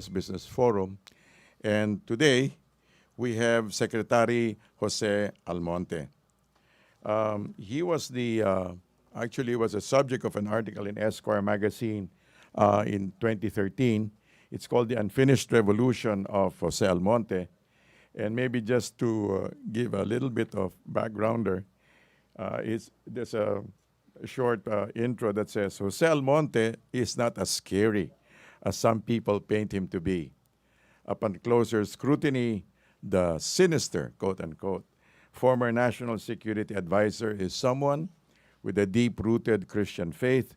Business Forum. And today, we have Secretary Jose Almonte. He was actually was a subject of an article in Esquire magazine in 2013. It's called The Unfinished Revolution of Jose Almonte. And maybe just to give a little bit of backgrounder, there's a short intro that says, Jose Almonte is not as scary as some people paint him to be. Upon closer scrutiny, the sinister, quote unquote, former national security advisor is someone with a deep-rooted Christian faith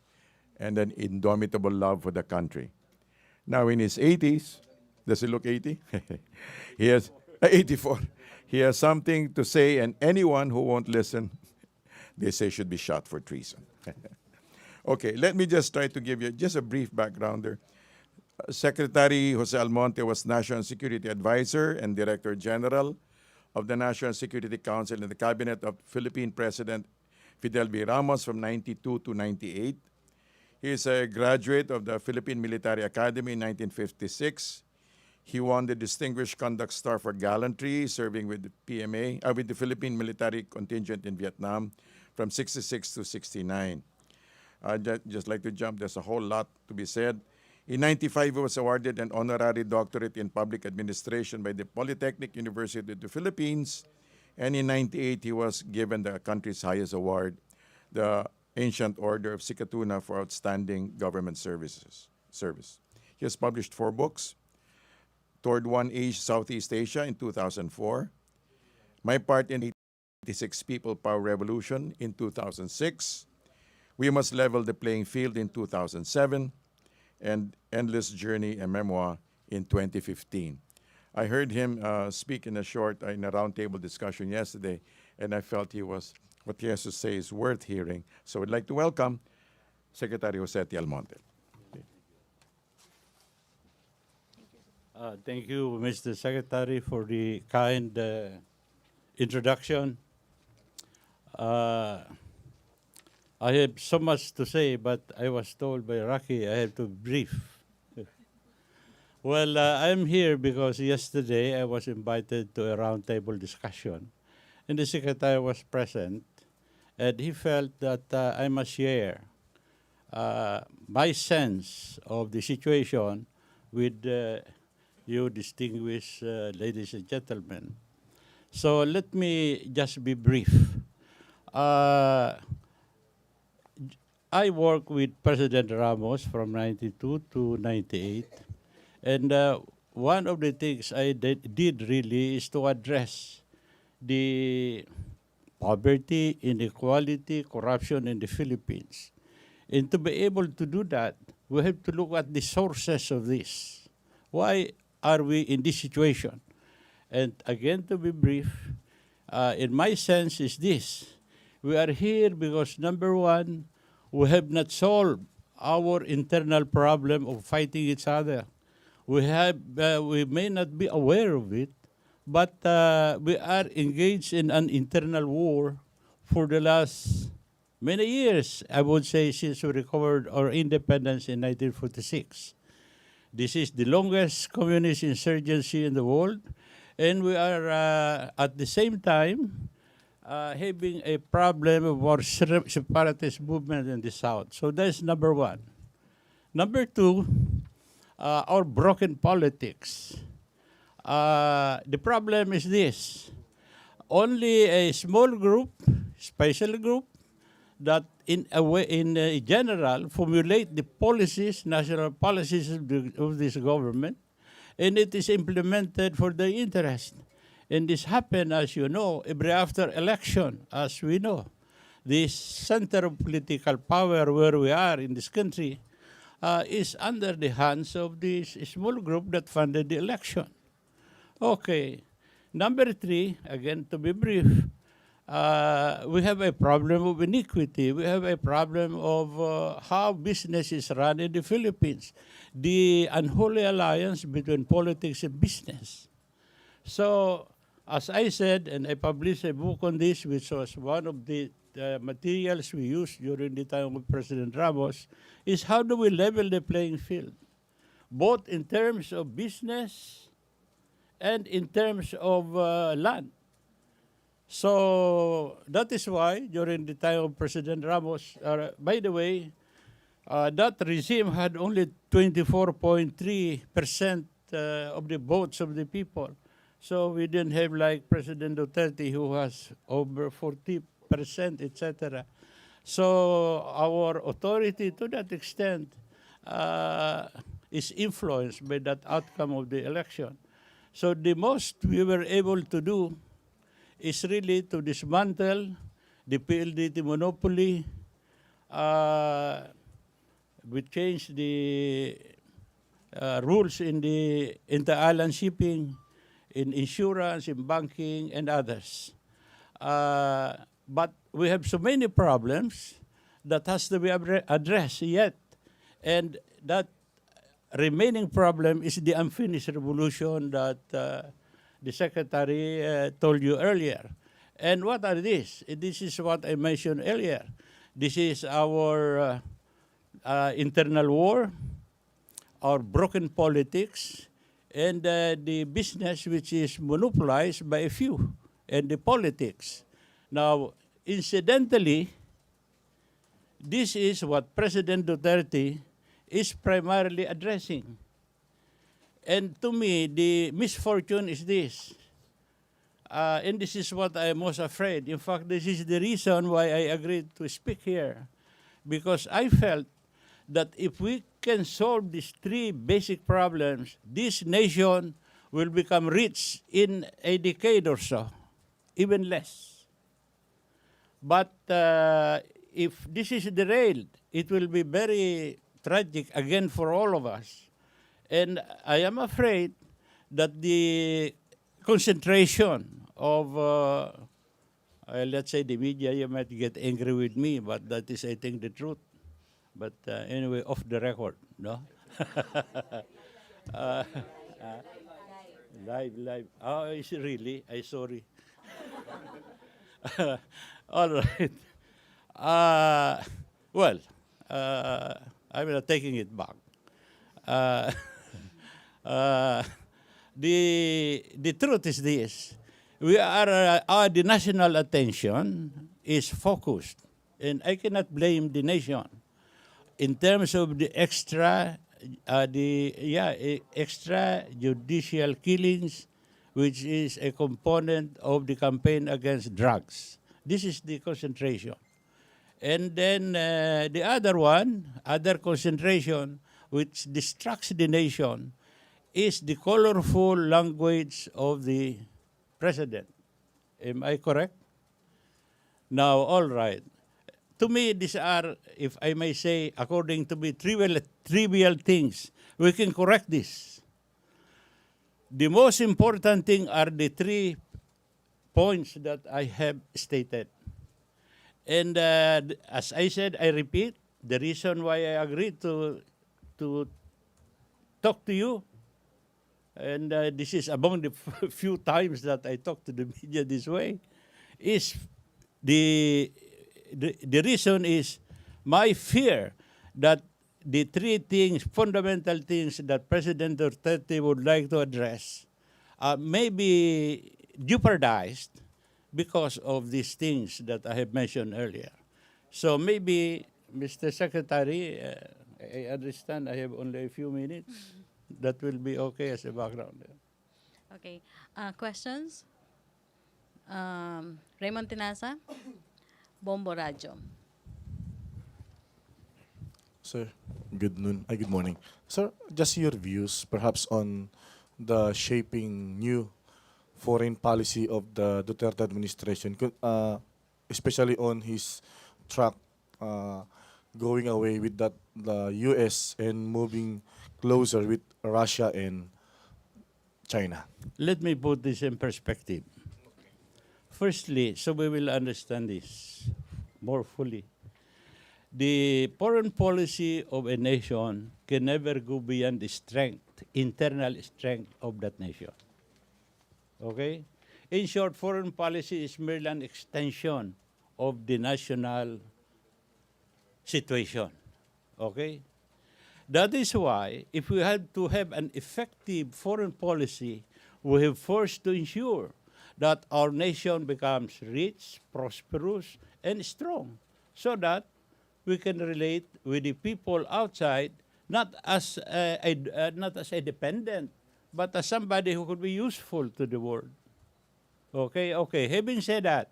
and an indomitable love for the country. Now in his 80s, does he look 80? He has 84. He has something to say, and anyone who won't listen, they say should be shot for treason. Okay, let me just try to give you just a brief backgrounder. Secretary Jose Almonte was National Security Advisor and Director General of the National Security Council in the cabinet of Philippine President Fidel V. Ramos from 92 to 98. He is a graduate of the Philippine Military Academy in 1956. He won the Distinguished Conduct Star for gallantry, serving with the with the Philippine Military Contingent in Vietnam from 66 to 69. I'd just like to jump. There's a whole lot to be said. In 95, he was awarded an honorary doctorate in public administration by the Polytechnic University of the Philippines. And in 98, he was given the country's highest award, the Ancient Order of Sikatuna for outstanding government service. He has published 4 books. Toward One Southeast Asia in 2004. My Part in 86 People Power Revolution in 2006. We Must Level the Playing Field in 2007. And Endless Journey, a memoir, in 2015. I heard him speak in a roundtable discussion yesterday, and I felt what he has to say is worth hearing. So I'd like to welcome Secretary Jose Almonte. Thank you, Mr. Secretary, for the kind introduction. I have so much to say, but I was told by Rocky I have to brief. Well, I'm here because yesterday I was invited to a roundtable discussion, and the Secretary was present, and he felt that I must share my sense of the situation with you distinguished ladies and gentlemen. So let me just be brief. I worked with President Ramos from 92 to 98. And one of the things I did really is to address the poverty, inequality, corruption in the Philippines. And to be able to do that, we have to look at the sources of this. Why are we in this situation? And again, to be brief, in my sense is this. We are here because, number one, we have not solved our internal problem of fighting each other. We may not be aware of it, but we are engaged in an internal war for the last many years, I would say, since we recovered our independence in 1946. This is the longest communist insurgency in the world, and we are at the same time having a problem of our separatist movement in the South. So that's number one. Number two, our broken politics. The problem is this. Only a small group, special group, that in general formulate the policies, national policies of this government, and it is implemented for their interest. And this happened, as you know, every after election, as we know. This center of political power where we are in this country is under the hands of this small group that funded the election. Okay. Number three, again, to be brief, we have a problem of iniquity. We have a problem of how business is run in the Philippines. The unholy alliance between politics and business. So, as I said, and I published a book on this, which was one of the materials we used during the time of President Ramos, is how do we level the playing field? both in terms of business and in terms of land. So that is why during the time of President Ramos, by the way, that regime had only 24.3% of the votes of the people. So we didn't have like President Duterte who has over 40%, etc. So our authority to that extent is influenced by that outcome of the election. So the most we were able to do is really to dismantle the PLDT monopoly. We changed the rules in the inter-island shipping, in insurance, in banking, and others. But we have so many problems that has to be addressed yet. And that remaining problem is the unfinished revolution that the Secretary told you earlier. And what are these? This is what I mentioned earlier. This is our internal war, our broken politics, and the business which is monopolized by a few, and the politics. Now, incidentally, this is what President Duterte is primarily addressing. And to me, the misfortune is this. And this is what I'm most afraid. In fact, this is the reason why I agreed to speak here. Because I felt that if we can solve these three basic problems, this nation will become rich in a decade or so, even less. But if this is derailed, it will be very tragic again for all of us. And I am afraid that the concentration of, let's say, the media, you might get angry with me, but that is, I think, the truth. But anyway, off the record, no? Live. Oh, is it really? I'm sorry. All right. Well, I'm not taking it back. The truth is this: we are the national attention is focused, and I cannot blame the nation in terms of the extrajudicial killings, which is a component of the campaign against drugs. This is the concentration. And then the other concentration, which distracts the nation, is the colorful language of the president. Am I correct? Now, all right. To me, these are, if I may say, according to me, trivial things. We can correct this. The most important thing are the 3 points that I have stated. And as I said, I repeat, the reason why I agreed to talk to you, and this is among the few times that I talk to the media this way, is the reason is my fear that the 3 things, fundamental things that President Duterte would like to address may be jeopardized because of these things that I have mentioned earlier. So maybe, Mr. Secretary, I understand I have only a few minutes. That will be okay as a background. Okay. Questions? Raymond Tinasa, Bombo Radio. Sir, good morning. Sir, just your views perhaps on the shaping new foreign policy of the Duterte administration, especially on his track going away with the U.S. and moving closer with Russia and China. Let me put this in perspective. Firstly, so we will understand this more fully. The foreign policy of a nation can never go beyond the strength, internal strength of that nation. Okay? In short, foreign policy is merely an extension of the national situation. Okay? That is why, if we have to have an effective foreign policy, we have first to ensure that our nation becomes rich, prosperous, and strong, so that we can relate with the people outside, not as a dependent, but as somebody who could be useful to the world. Okay, okay. Having said that,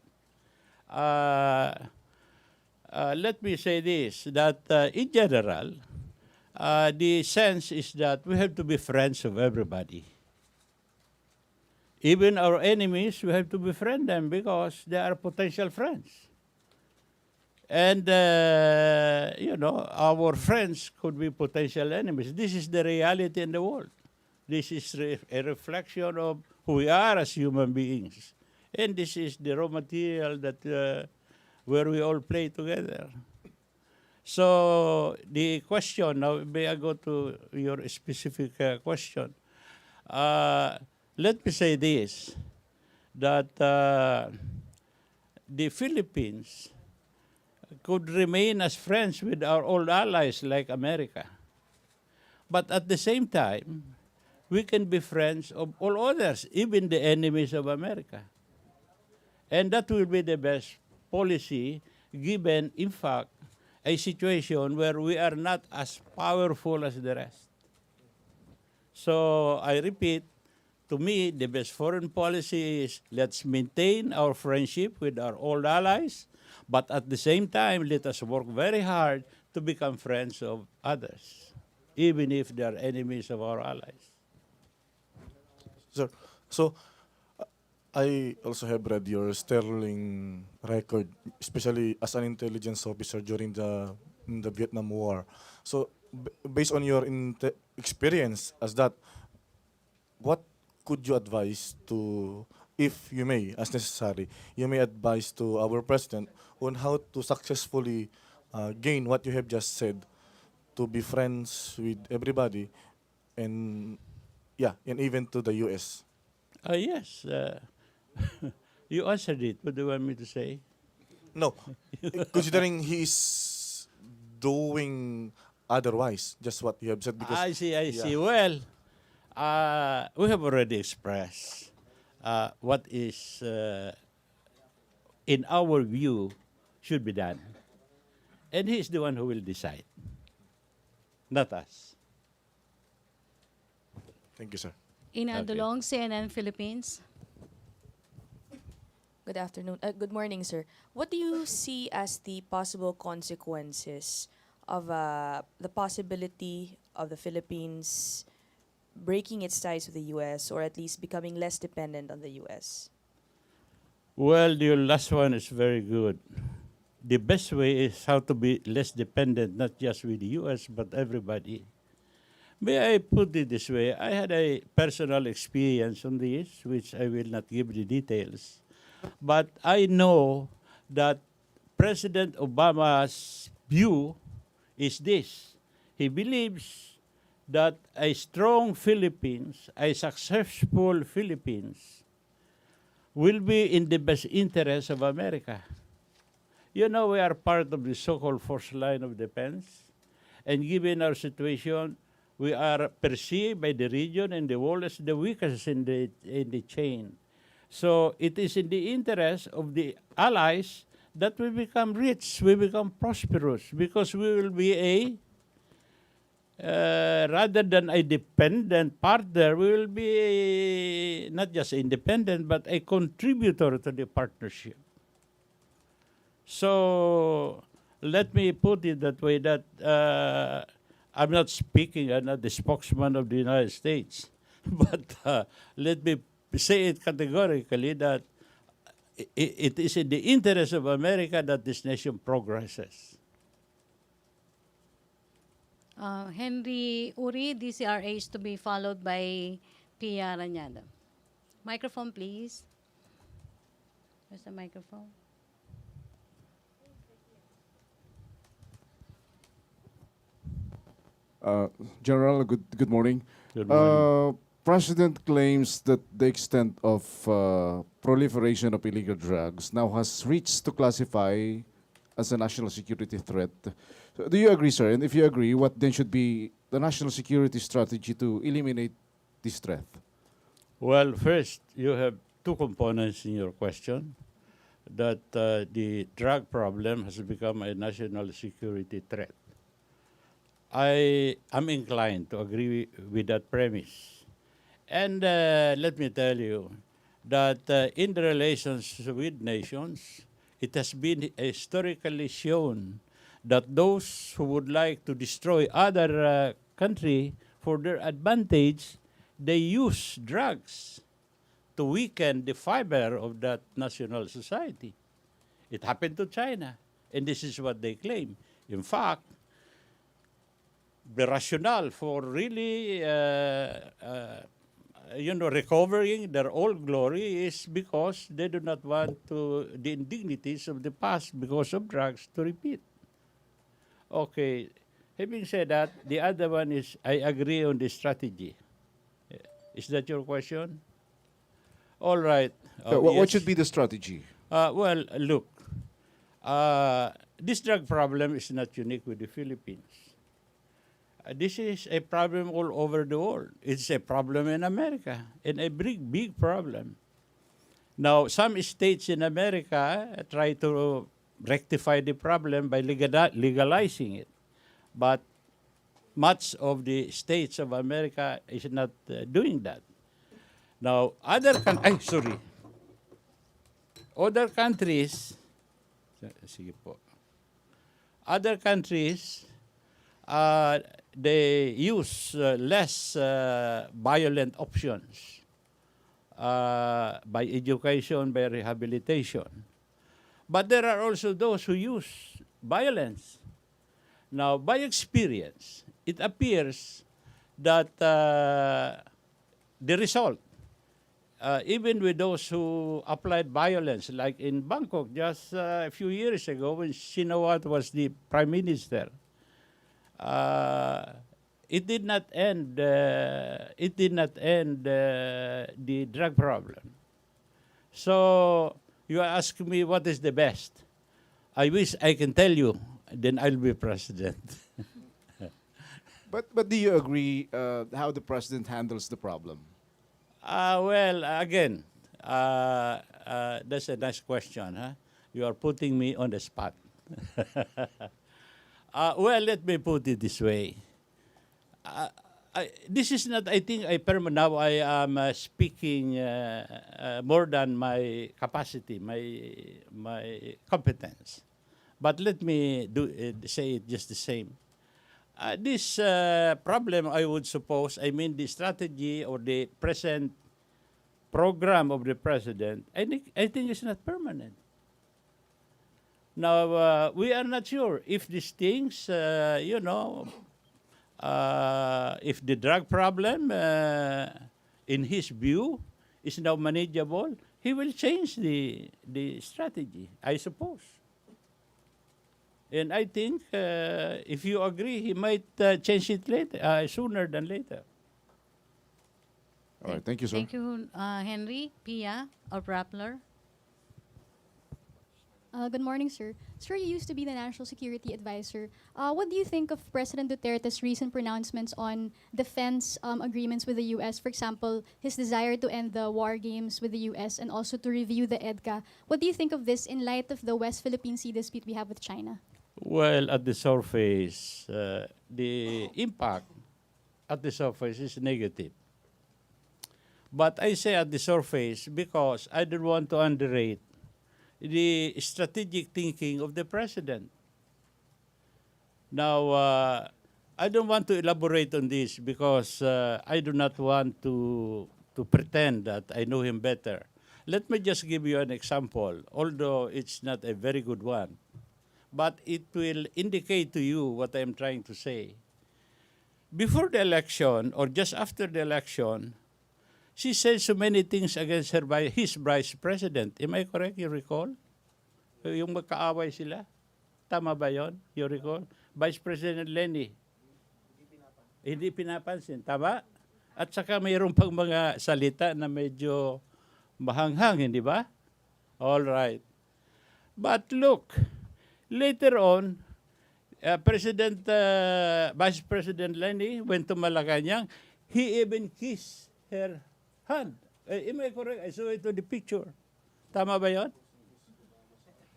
let me say this, that in general, the sense is that we have to be friends of everybody. Even our enemies, we have to befriend them because they are potential friends. And, our friends could be potential enemies. This is the reality in the world. This is a reflection of who we are as human beings. And this is the raw material that where we all play together. So the question, now may I go to your specific question? Let me say this, that the Philippines could remain as friends with our old allies like America. But at the same time, we can be friends of all others, even the enemies of America. And that will be the best policy given, in fact, a situation where we are not as powerful as the rest. So I repeat, to me, the best foreign policy is let's maintain our friendship with our old allies, but at the same time, let us work very hard to become friends of others, even if they are enemies of our allies. Sir, so I also have read your sterling record, especially as an intelligence officer during in the Vietnam War. So, based on your experience as that, what could you advise to, if you may, as necessary, you may advise to our president on how to successfully gain what you have just said, to be friends with everybody, and and even to the U.S. Yes. You answered it. What do you want me to say? No, considering he is doing otherwise, just what you have said. Because I see. Well, we have already expressed what is, in our view, should be done. And he's the one who will decide, not us. Thank you, sir. Ina Okay. Dulong, CNN Philippines. Good afternoon. Good morning, sir. What do you see as the possible consequences of the possibility of the Philippines breaking its ties with the U.S. or at least becoming less dependent on the U.S.? Well, your last one is very good. The best way is how to be less dependent, not just with the U.S., but everybody. May I put it this way? I had a personal experience on this, which I will not give the details. But I know that President Obama's view is this. He believes that a strong Philippines, a successful Philippines, will be in the best interest of America. You know, we are part of the so-called first line of defense. And given our situation, we are perceived by the region and the world as the weakest in the chain. So it is in the interest of the allies that we become rich, we become prosperous, because we will be rather than a dependent partner, we will be not just independent, but a contributor to the partnership. So let me put it that way, that I'm not speaking, I'm not the spokesman of the United States, but let me say it categorically that it is in the interest of America that this nation progresses. Henry Uri, DCRA is to be followed by Pia Ranyado. Microphone, please. Where's the microphone? General, good morning. Good morning. President claims that the extent of proliferation of illegal drugs now has reached to classify as a national security threat. So do you agree, sir? And if you agree, what then should be the national security strategy to eliminate this threat? Well, first, you have two components in your question. That the drug problem has become a national security threat. I am inclined to agree with that premise. And let me tell you that in the relations with nations, it has been historically shown that those who would like to destroy other country for their advantage, they use drugs to weaken the fiber of that national society. It happened to China, and this is what they claim. In fact, the rationale for really, recovering their old glory is because they do not want the indignities of the past because of drugs to repeat. Okay, having said that, the other one is I agree on the strategy. Is that your question? All right. What Yes. should be the strategy? Well, look, this drug problem is not unique with the Philippines. This is a problem all over the world. It's a problem in America, and a big problem. Now, some states in America try to rectify the problem by legalizing it, but much of the states of America is not doing that. Now, other countries, sige po. Other countries, they use less violent options by education, by rehabilitation. But there are also those who use violence. Now, by experience, it appears that the result, even with those who applied violence, like in Bangkok just a few years ago when Shinawatra was the prime minister, it did not end the drug problem. So you ask me what is the best. I wish I can tell you, then I'll be president. But do you agree how the president handles the problem? Well, again, that's a nice question. Huh? You are putting me on the spot. Well, let me put it this way. This is not, I think, now I am speaking more than my capacity, my competence. But let me say it just the same. This problem, I would suppose, the strategy or the present program of the president, I think is not permanent. Now, we are not sure if these things, if the drug problem, in his view, is now manageable, he will change the strategy, I suppose. And I think, if you agree, he might change it later, sooner than later. All right, thank you, sir. Thank you, Henry. Pia or Rappler? Good morning, sir. Sir, you used to be the National Security Advisor. What do you think of President Duterte's recent pronouncements on defense agreements with the U.S.? For example, his desire to end the war games with the U.S. and also to review the EDCA. What do you think of this in light of the West Philippine Sea dispute we have with China? Well, at the surface, the impact at the surface is negative. But I say at the surface because I don't want to underrate the strategic thinking of the president. Now, I don't want to elaborate on this because I do not want to pretend that I know him better. Let me just give you an example, although it's not a very good one. But it will indicate to you what I'm trying to say. Before the election, or just after the election, she said so many things against his vice president. Am I correct? You recall? Yung magkaaway sila? Tama ba yon? You recall? Vice President Lenny. Hindi pinapansin. Tama? At saka mayroon pang mga salita na medyo mahanghang, hindi ba? All right. But look, later on, Vice President Lenny went to Malacanang. He even kissed her hand. Am I correct? I saw it on the picture. Tama ba yun?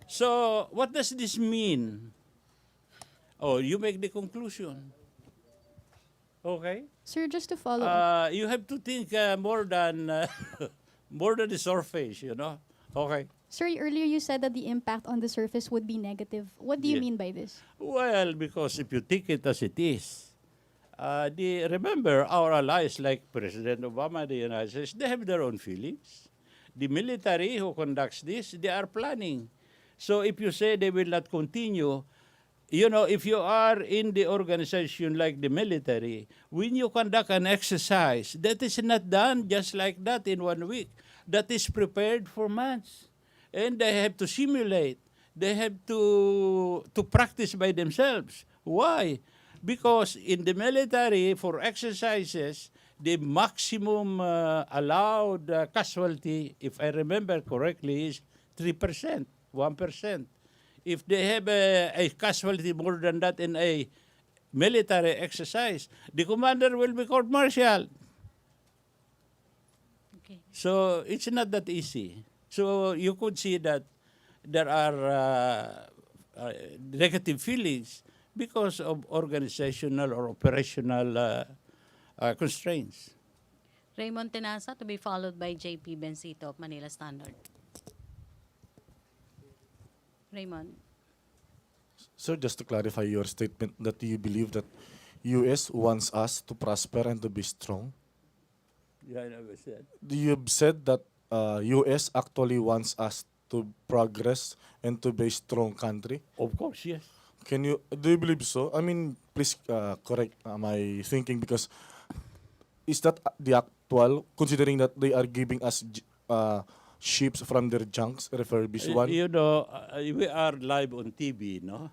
So, what does this mean? Oh, you make the conclusion. Okay? Sir, just to follow up. You have to think more than more than the surface, you know? Okay. Sir, earlier you said that the impact on the surface would be negative. What do you Yeah. mean by this? Well, because if you take it as it is, remember our allies like President Obama, the United States, they have their own feelings. The military who conducts this, they are planning. So if you say they will not continue, you know, if you are in the organization like the military, when you conduct an exercise, that is not done just like that in 1 week. That is prepared for months. And they have to simulate. They have to practice by themselves. Why? Because in the military, for exercises, the maximum allowed casualty, if I remember correctly, is 3%, 1%. If they have a casualty more than that in a military exercise, the commander will be court-martialed. Okay. So it's not that easy. So you could see that there are negative feelings because of organizational or operational constraints. Raymond Tenasa to be followed by JP Bencito of Manila Standard. Raymond. Sir, just to clarify your statement that you believe that U.S. wants us to prosper and to be strong. Yeah, I never said. You've said that U.S. actually wants us to progress and to be a strong country. Of course, yes. Do you believe so? I mean, please correct my thinking, because is that the actual, considering that they are giving us ships from their junks, refurbished one? You know, we are live on TV, no?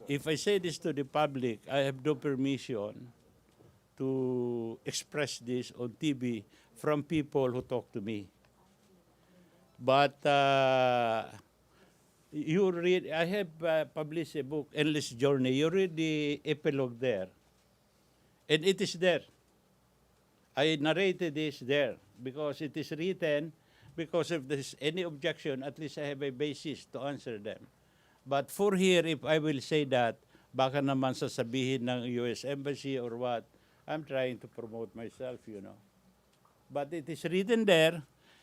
If I say this to the public, I have no permission to express this on TV from people who talk to me. But you read, I have published a book, Endless Journey. You read the epilogue there, and it is there. I narrated this there because it is written, because if there's any objection, at least I have a basis to answer them. But for here, if I will say that, baka naman sasabihin ng US Embassy or what, I'm trying to promote myself, you know. But it is written there.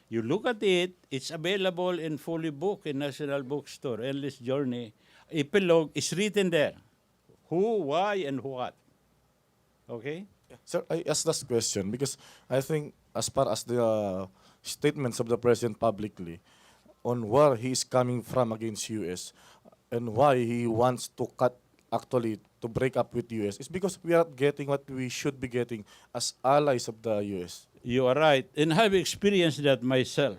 You look at it, it's available in fully book in National Bookstore, Endless Journey. Epilogue is written there. Who, why, and what. Okay? Sir, I asked this question because I think as far as the statements of the President publicly on where he is coming from against U.S. and why he wants to to break up with U.S. is because we are getting what we should be getting as allies of the U.S. You are right. And I've experienced that myself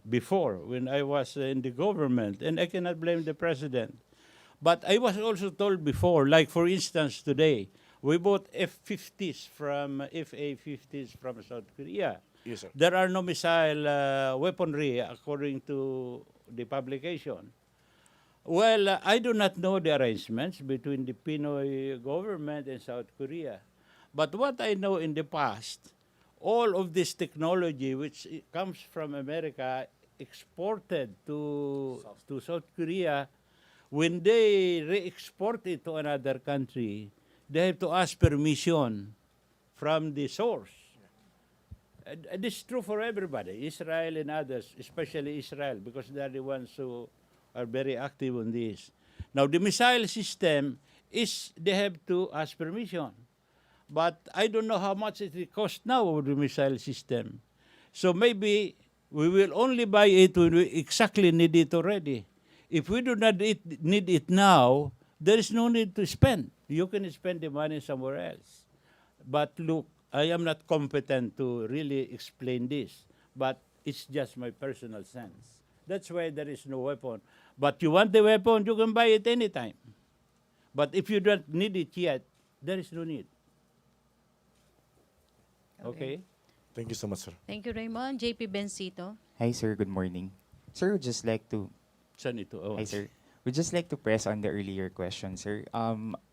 before when I was in the government, and I cannot blame the president. But I was also told before, like for instance today, we bought F-50s from FA-50s from South Korea. Yes, sir. There are no missile weaponry according to the publication. Well, I do not know the arrangements between the Pinoy government and South Korea. But what I know in the past, all of this technology which comes from America exported to South Korea, when they re-export it to another country, they have to ask permission from the source. This is true for everybody, Israel and others, especially Israel, because they are the ones who are very active on this. Now, the missile system is, they have to ask permission. But I don't know how much it will cost now of the missile system. So maybe we will only buy it when we exactly need it already. If we do not need it now, there is no need to spend. You can spend the money somewhere else. But look, I am not competent to really explain this, but it's just my personal sense. That's why there is no weapon. But you want the weapon, you can buy it anytime. But if you don't need it yet, there is no need. Okay? Thank you so much, sir. Thank you, Raymond. JP Bencito. Hi, sir. Good morning. Sir, would just like to... Saan ito? Oh. Hi, sir. Would just like to press on the earlier question, sir.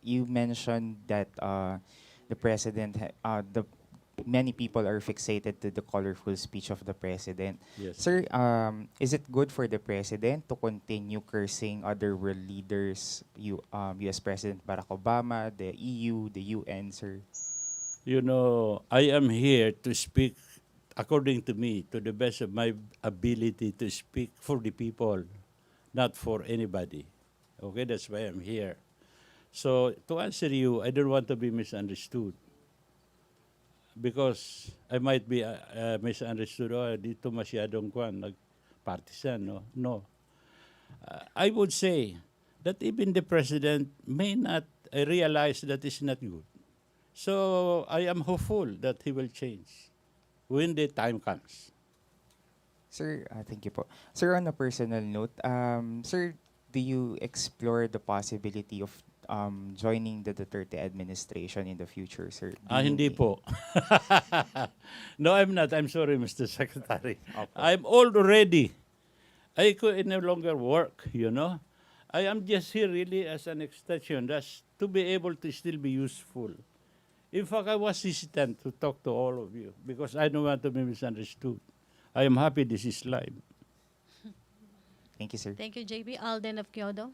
You mentioned that the president, the many people are fixated to the colorful speech of the president. Yes. Sir, is it good for the president to continue cursing other world leaders, U.S. President Barack Obama, the EU, the UN, sir? You know, I am here to speak, according to me, to the best of my ability to speak for the people, not for anybody. Okay, that's why I'm here. So to answer you, I don't want to be misunderstood because I might be misunderstood. Oh, dito masyadong kwan, partisan, no? No. I would say that even the president may not realize that it's not good. So I am hopeful that he will change when the time comes. Sir, thank you po. Sir, on a personal note, sir, do you explore the possibility of joining the Duterte administration in the future, sir? Do you Hindi think- po. No, I'm not. I'm sorry, Mr. Secretary. Opo. I'm old already. I could no longer work, you know. I am just here really as an extension, just to be able to still be useful. In fact, I was hesitant to talk to all of you because I don't want to be misunderstood. I am happy this is live. Thank you, sir. Thank you, JB. Alden of Kyoto.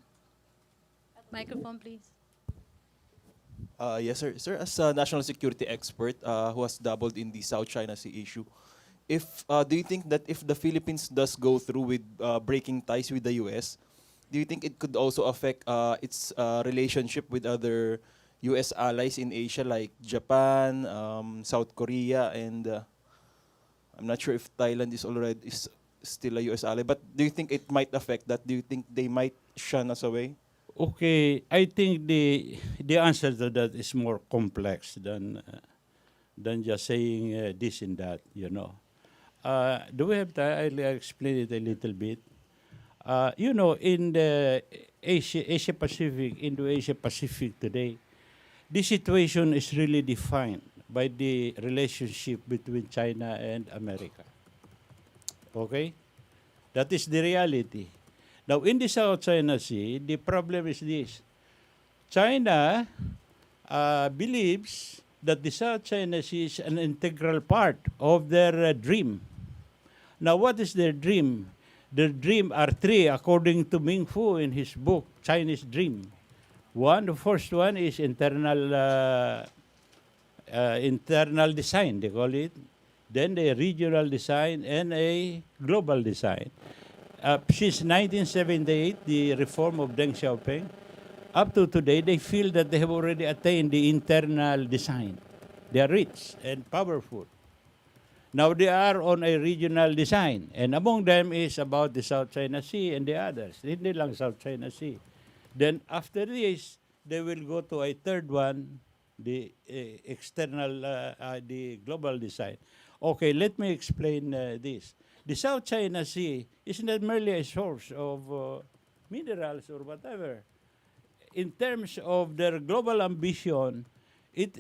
Microphone, please. Yes, sir. Sir, as a national security expert who has dabbled in the South China Sea issue, do you think that if the Philippines does go through with breaking ties with the U.S., do you think it could also affect its relationship with other U.S. allies in Asia like Japan, South Korea, and I'm not sure if Thailand is still a U.S. ally, but do you think it might affect that? Do you think they might shun us away? Okay, I think the answer to that is more complex than just saying this and that, you know. Do we have time? I'll explain it a little bit. You know, in the Asia Pacific, Indo-Asia Pacific today, the situation is really defined by the relationship between China and America. Okay? That is the reality. Now, in the South China Sea, the problem is this. China believes that the South China Sea is an integral part of their dream. Now, what is their dream? Their dream are three, according to Ming Fu in his book, Chinese Dream. The first one is internal design, they call it. Then the regional design and a global design. Since 1978, the reform of Deng Xiaoping, up to today, they feel that they have already attained the internal design. They are rich and powerful. Now they are on a regional design, and among them is about the South China Sea and the others. Hindi lang South China Sea. Then after this, they will go to a third one, the the global design. Okay, let me explain this. The South China Sea is not merely a source of minerals or whatever. In terms of their global ambition, it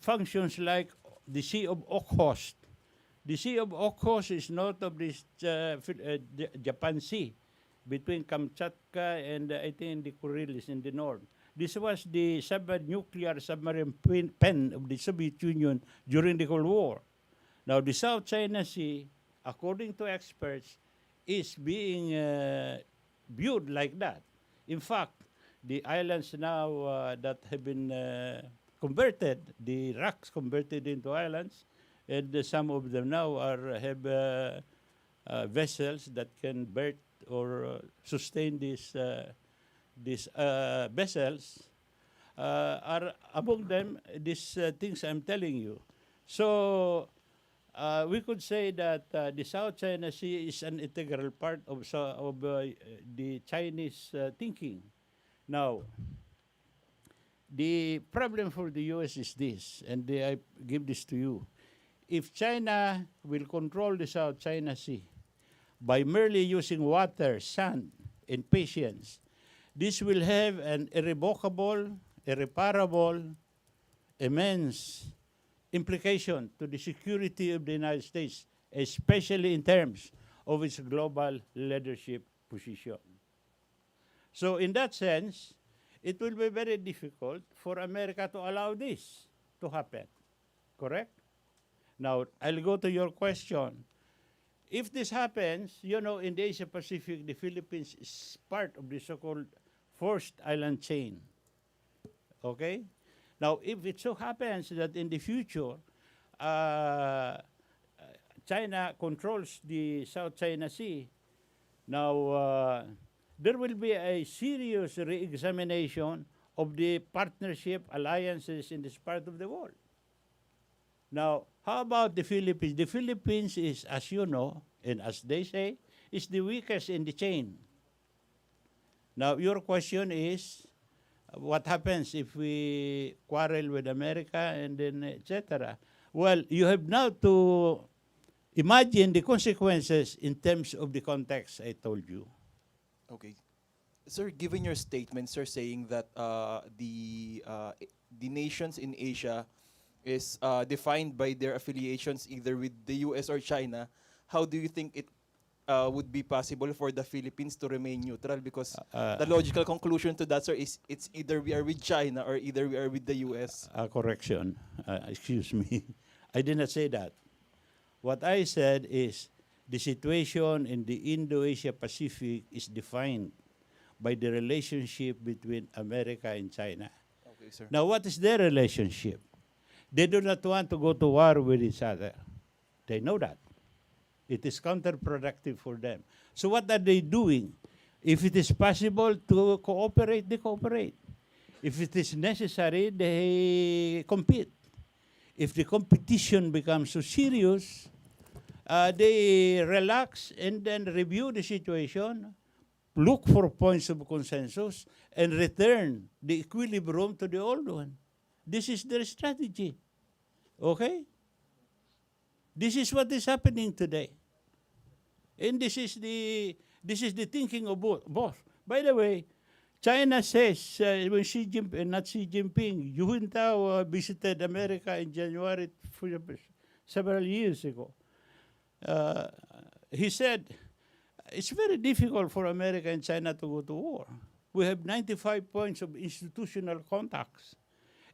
functions like the Sea of Okhotsk. The Sea of Okhotsk is north of this Japan Sea, between Kamchatka and I think the Kurils in the north. This was the nuclear submarine pen of the Soviet Union during the Cold War. Now, the South China Sea, according to experts, is being viewed like that. In fact, the islands now that have been converted, the rocks converted into islands, and some of them now have vessels that can berth or sustain these vessels, are among them these things I'm telling you. So we could say that the South China Sea is an integral part of the Chinese thinking. Now, the problem for the U.S. is this, and I give this to you. If China will control the South China Sea by merely using water, sand, and patience, this will have an irrevocable, irreparable, immense implication to the security of the United States, especially in terms of its global leadership position. So in that sense, it will be very difficult for America to allow this to happen. Correct? Now, I'll go to your question. If this happens, you know, in the Asia Pacific, the Philippines is part of the so-called forced island chain. Okay? Now, if it so happens that in the future, China controls the South China Sea, now there will be a serious re-examination of the partnership alliances in this part of the world. Now, how about the Philippines? The Philippines is, as you know, and as they say, is the weakest in the chain. Now, your question is, what happens if we quarrel with America and then etc.? Well, you have now to imagine the consequences in terms of the context I told you. Okay. Sir, given your statement, sir, saying that the nations in Asia is defined by their affiliations either with the US or China, how do you think it would be possible for the Philippines to remain neutral? Because the logical conclusion to that, sir, is it's either we are with China or either we are with the US. Correction. Excuse me. I did not say that. What I said is the situation in the Indo-Asia Pacific is defined by the relationship between America and China. Okay, sir. Now, what is their relationship? They do not want to go to war with each other. They know that. It is counterproductive for them. So what are they doing? If it is possible to cooperate, they cooperate. If it is necessary, they compete. If the competition becomes so serious, they relax and then review the situation, look for points of consensus, and return the equilibrium to the old one. This is their strategy. Okay? This is what is happening today. And this is the thinking of both. By the way, China says when Xi Jinping, not Xi Jinping, Hu Jintao visited America in January several years ago. He said, it's very difficult for America and China to go to war. We have 95 points of institutional contacts.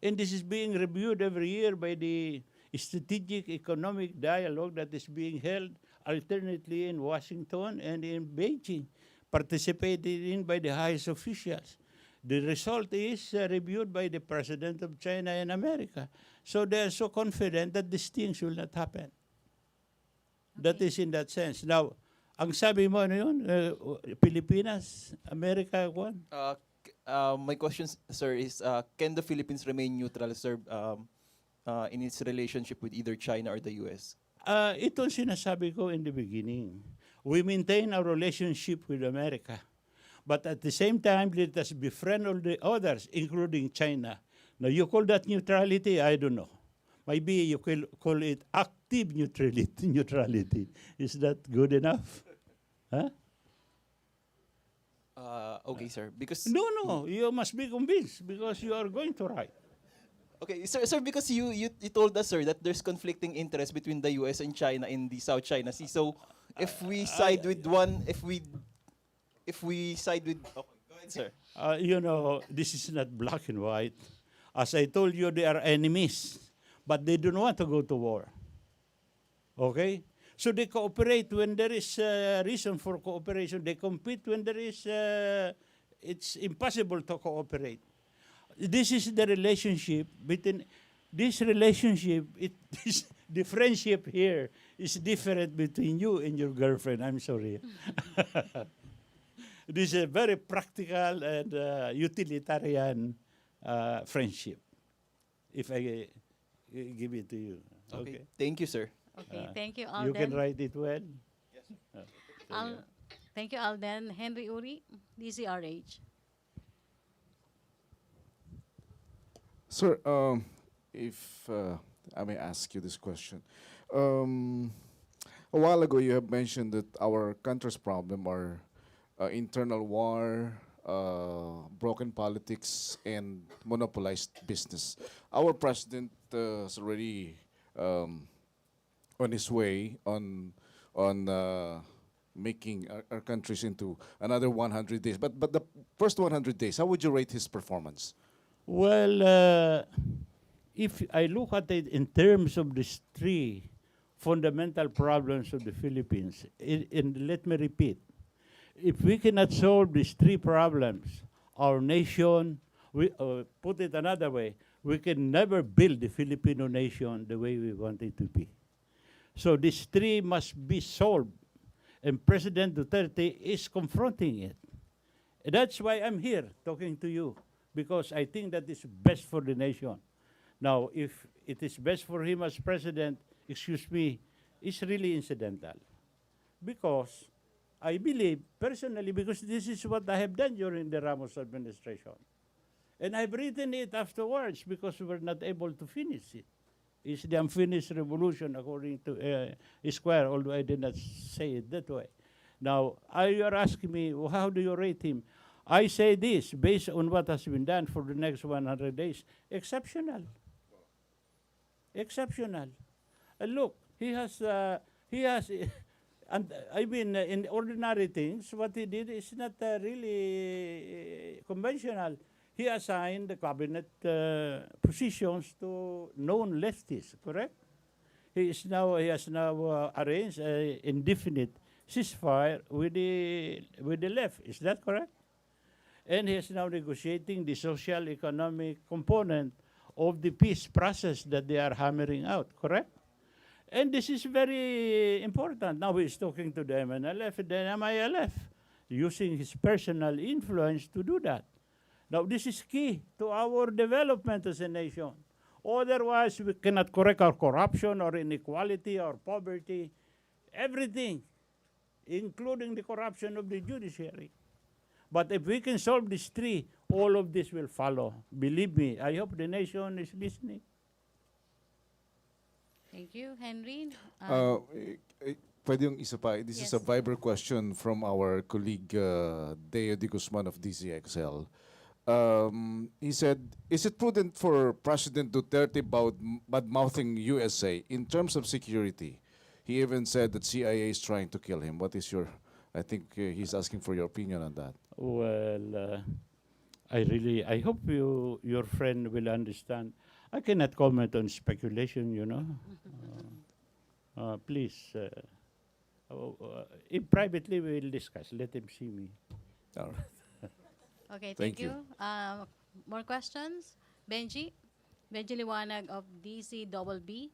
And this is being reviewed every year by the strategic economic dialogue that is being held alternately in Washington and in Beijing, participated in by the highest officials. The result is reviewed by the President of China and America. So they are so confident that these things will not happen. That is in that sense. Now, ang sabi mo ano yun? Pilipinas, America, one? My question, sir, is can the Philippines remain neutral, sir, in its relationship with either China or the US? Ito ang sinasabi ko in the beginning. We maintain our relationship with America. But at the same time, let us befriend all the others, including China. Now, you call that neutrality? I don't know. Maybe you call it active neutrality. Is that good enough? Huh? Okay, sir. Because No, you must be convinced because you are going to write. okay, sir, because you told us, sir, that there's conflicting interests between the US and China in the South China Sea. So if we side with one, if we side with, okay, go ahead, sir. You know, this is not black and white. As I told you, they are enemies, but they don't want to go to war. Okay? So they cooperate when there is reason for cooperation. They compete when there is, it's impossible to cooperate. This is the relationship between, this relationship, the friendship here is different between you and your girlfriend. I'm sorry. This is a very practical and utilitarian friendship, if I give it to you. Okay. Thank you, sir. Okay, thank you, You Alden. can write it well. Thank you, Alden. Henry Uri, DCRH. Sir, if I may ask you this question. A while ago, you have mentioned that our country's problem are internal war, broken politics, and monopolized business. Our president is already on his way on making our countries into another 100 days. But the first 100 days, how would you rate his performance? Well, if I look at it in terms of these three fundamental problems of the Philippines, and let me repeat, if we cannot solve these three problems, our nation, we put it another way, we can never build the Filipino nation the way we want it to be. So these three must be solved, and President Duterte is confronting it. That's why I'm here talking to you, because I think that is best for the nation. Now, if it is best for him as president, excuse me, it's really incidental. Because I believe, personally, because this is what I have done during the Ramos administration. And I've written it afterwards because we were not able to finish it. It's the unfinished revolution, according to Square, although I did not say it that way. Now, you are asking me, well, how do you rate him? I say this, based on what has been done for the next 100 days, exceptional. Exceptional. Look, he has, and I mean, in ordinary things, what he did is not really conventional. He assigned the cabinet positions to known leftists, correct? He has now arranged an indefinite ceasefire with the left. Is that correct? And he is now negotiating the social economic component of the peace process that they are hammering out, correct? And this is very important. Now he's talking to the MNLF and the MILF, using his personal influence to do that. Now this is key to our development as a nation. Otherwise, we cannot correct our corruption or inequality or poverty, everything, including the corruption of the judiciary. But if we can solve these three, all of this will follow. Believe me, I hope the nation is listening. Thank you, Henry. Pwede yung isa pa. This is a Yes. Viber question from our colleague Deo de Guzman of DZXL. He said, is it prudent for President Duterte bad-mouthing USA in terms of security? He even said that CIA is trying to kill him. What is your, I think he's asking for your opinion on that. Well, I hope your friend will understand. I cannot comment on speculation, you know. Please, if privately we will discuss. Let him see me. All right. Okay, Thank thank you. More questions? Benji Liwanag of DCBB.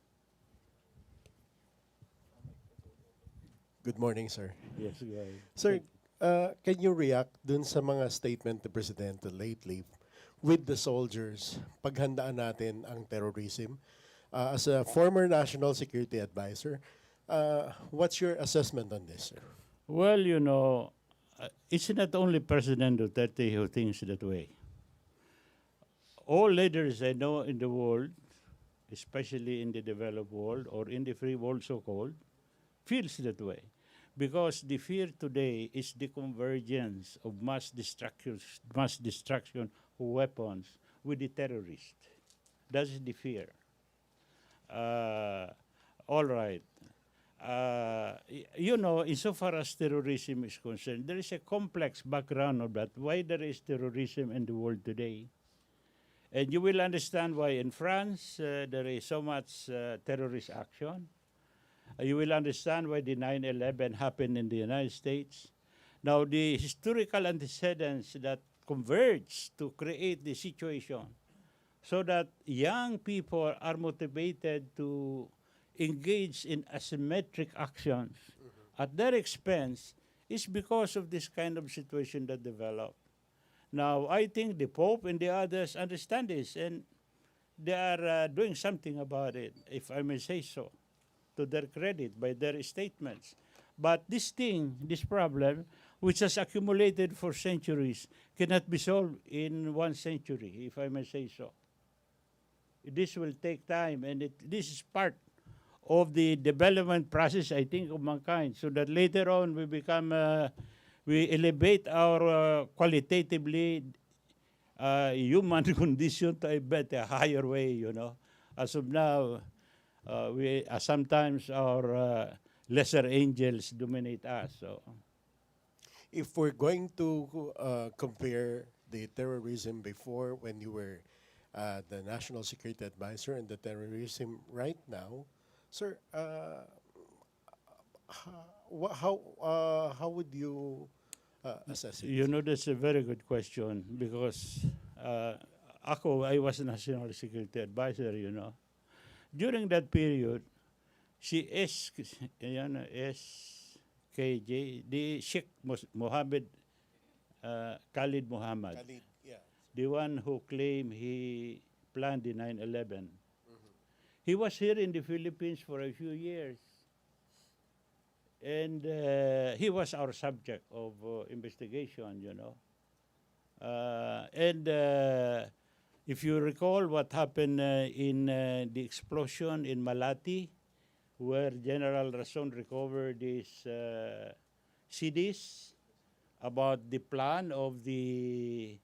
Good morning, sir. Yes, go ahead. Sir, can you react dun sa mga statement ni Presidente lately with the soldiers, paghandaan natin ang terrorism? As a former National Security Advisor, what's your assessment on this, sir? Well, you know, it's not only President Duterte who thinks that way. All leaders I know in the world, especially in the developed world or in the free world so-called, feels that way. Because the fear today is the convergence of mass destruction weapons with the terrorist. That is the fear. All right. You know, insofar as terrorism is concerned, there is a complex background of that, why there is terrorism in the world today. And you will understand why in France there is so much terrorist action. You will understand why the 9/11 happened in the United States. Now, the historical antecedents that converge to create the situation so that young people are motivated to engage in asymmetric actions at their expense is because of this kind of situation that developed. Now, I think the Pope and the others understand this, and they are doing something about it, if I may say so, to their credit, by their statements. But this problem, which has accumulated for centuries, cannot be solved in 1 century, if I may say so. This will take time, and this is part of the development process, I think, of mankind, so that later on we become, we elevate our qualitatively human condition to a better, higher way, you know. As of now, we sometimes our lesser angels dominate us. So If we're going to compare the terrorism before when you were the National Security Advisor and the terrorism right now, sir, how would you assess it? you know, that's a very good question because I was National Security Advisor, you know. During that period, si SKJ, the Sheikh Mohammed, Khalid Muhammad, Khalid, yeah. the one who claimed he planned the 9/11. He was here in the Philippines for a few years. And he was our subject of investigation, you know. If you recall what happened in the explosion in Malati, where General Rason recovered these CDs about the plan of these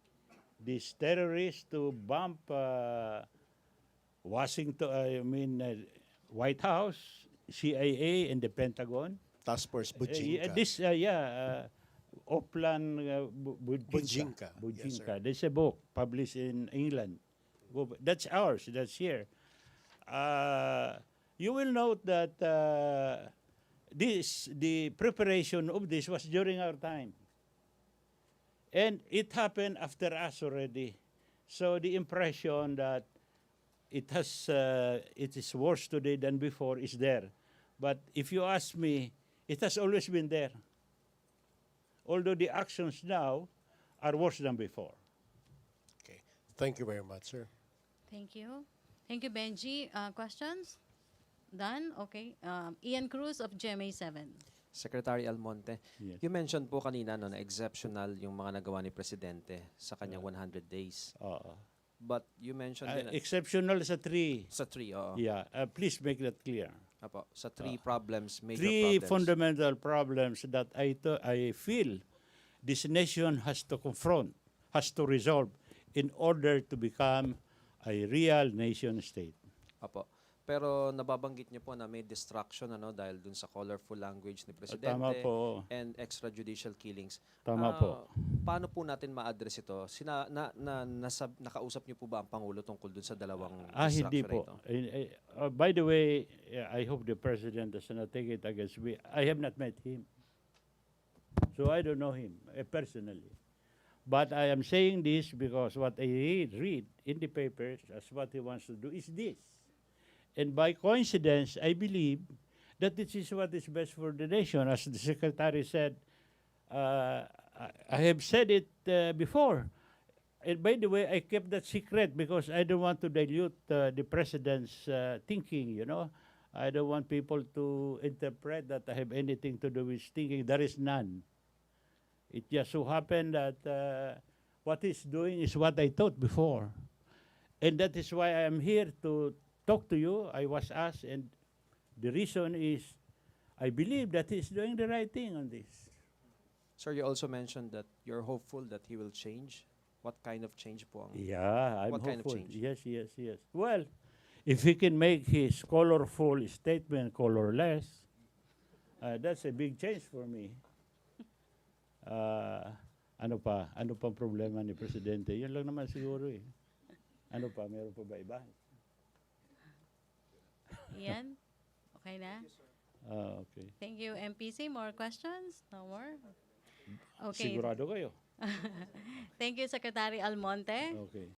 terrorists to bomb Washington, White House, CIA, and the Pentagon. Task Force Bujinka. Oplan Bujinka. Yes, Bujinka. sir. There's a book published in England. That's ours. That's here. You will note that the preparation of this was during our time. And it happened after us already. So the impression that it is worse today than before is there. But if you ask me, it has always been there. Although the actions now are worse than before. Okay. Thank you very much, sir. Thank you. Thank you, Benji. Questions? Done? Okay. Ian Cruz of GMA7. Secretary Almonte, Yes. you mentioned po kanina no, na exceptional yung mga nagawa ni Presidente sa kanyang 100 days. But you mentioned din Exceptional sa three. sa three, oo. Yeah. Please make that clear. Apo, sa three problems, major Three problems. fundamental problems that I feel this nation has to confront, has to resolve in order to become a real nation state. Apo. Pero nababanggit niyo po na may distraction dahil dun sa colorful language ni Presidente Tama po. and extrajudicial killings. Tama po. Paano po natin ma-address ito? Nakausap niyo po ba ang Pangulo tungkol dun sa dalawang distraction Hindi na po. ito? By the way, I hope the President does not take it against me. I have not met him. So I don't know him personally. But I am saying this because what I read in the papers as what he wants to do is this. And by coincidence, I believe that this is what is best for the nation. As the Secretary said, I have said it before. And by the way, I kept that secret because I don't want to dilute the President's thinking, you know. I don't want people to interpret that I have anything to do with thinking. There is none. It just so happened that what he's doing is what I thought before. And that is why I am here to talk to you. I was asked, and the reason is I believe that he's doing the right thing on this. Sir, you also mentioned that you're hopeful that he will change. What kind of change po ang... Yeah, I'm What kind of hopeful. change? Yes. Well, if he can make his colorful statement colorless, that's a big change for me. Ano pang problema ni Presidente? Yun lang naman siguro eh. Ano pa? Meron pa ba iba? Ian? Okay na? Okay. Thank you, MPC. More questions? No more? Okay. Sigurado kayo? Thank you, Secretary Almonte. Okay.